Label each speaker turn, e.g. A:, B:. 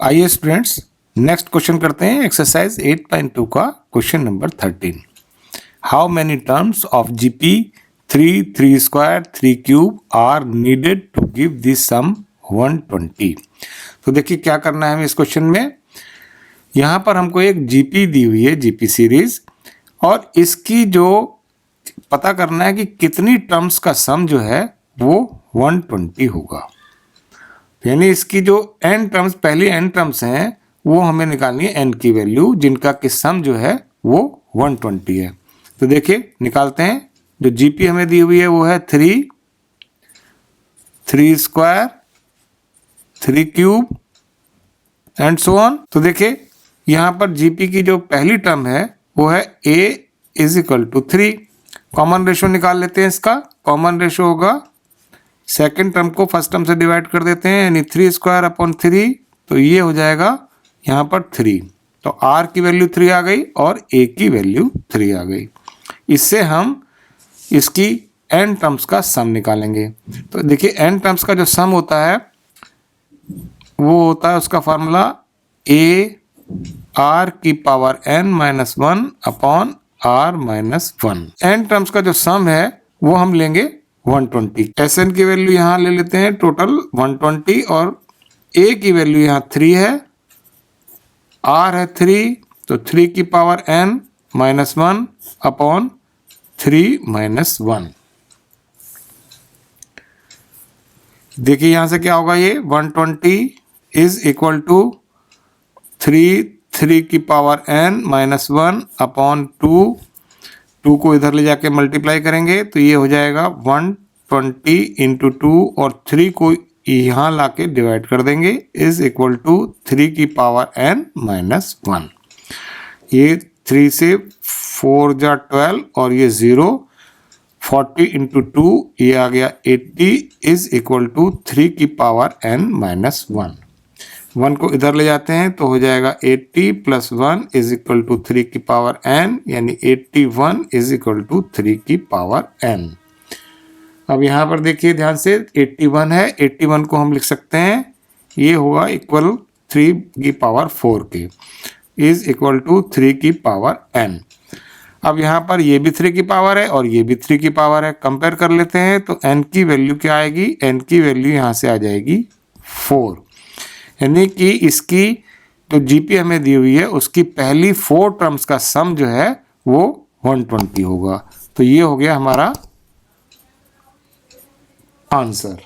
A: आइए students next question करते हैं। एक्सरसाइज 8.2 का question number 13। How many terms of GP 3, 3 square 3 cube are needed to give this sum 120। तो देखिए क्या करना है हमें इस क्वेश्चन में। यहाँ पर हमको एक जीपी दी हुई है, जीपी सीरीज, और इसकी जो पता करना है कि कितनी टर्म्स का सम जो है वो 120 होगा। यानी इसकी जो n टर्म्स, पहली n टर्म्स हैं वो हमें निकालनी है n की वैल्यू, जिनका कि सम जो है वो 120 है। तो देखिए निकालते हैं। जो जीपी हमें दी हुई है वो है 3, 3 square 3 cube and so on. तो देखिए यहाँ पर जीपी की जो पहली टर्म है वो है a is equal to 3। Common ratio निकाल लेते हैं। इसका कॉमन रेशो होगा, सेकेंड टर्म को फर्स्ट टर्म से डिवाइड कर देते हैं, यानी 3 स्क्वायर अपॉन 3, तो ये हो जाएगा यहाँ पर 3। तो r की वैल्यू 3 आ गई और a की वैल्यू 3 आ गई। इससे हम इसकी n टर्म्स का सम निकालेंगे। तो देखिए n टर्म्स का जो सम होता है वो होता है, उसका फार्मूला a r की power n minus 1 upon r minus 1। n terms का जो सम है वो हम लेंगे 120। Sn की वैल्यू यहाँ ले लेते हैं टोटल 120, और a की वैल्यू यहाँ 3 है, r है 3, तो 3 की power n minus 1 upon 3 minus 1। देखिए यहाँ से क्या होगा, ये 120 इज इक्वल टू 3 की पावर n माइनस 1 अपॉन 2 को इधर ले जाके मल्टीप्लाई करेंगे तो ये हो जाएगा 120 इंटू 2, और 3 को यहाँ ला के डिवाइड कर देंगे, इज इक्वल टू 3 की पावर n माइनस 1। ये 3 से 4 जा 12 और ये 0, 40 इंटू 2 ये आ गया 80, इज इक्वल टू 3 की पावर n माइनस 1। 1 को इधर ले जाते हैं तो हो जाएगा 80 प्लस 1 इज इक्वल टू 3 की पावर n, यानी 81 इज इक्वल टू 3 की पावर n। अब यहाँ पर देखिए ध्यान से, 81 है, 81 को हम लिख सकते हैं, ये होगा इक्वल 3 की पावर 4 के, इज इक्वल टू 3 की पावर n। अब यहाँ पर ये भी 3 की पावर है और ये भी 3 की पावर है, कंपेयर कर लेते हैं तो n की वैल्यू क्या आएगी, n की वैल्यू यहाँ से आ जाएगी 4। यानी कि इसकी जो जीपी हमें दी हुई है उसकी पहली 4 टर्म्स का सम जो है वो 120 होगा। तो ये हो गया हमारा आंसर।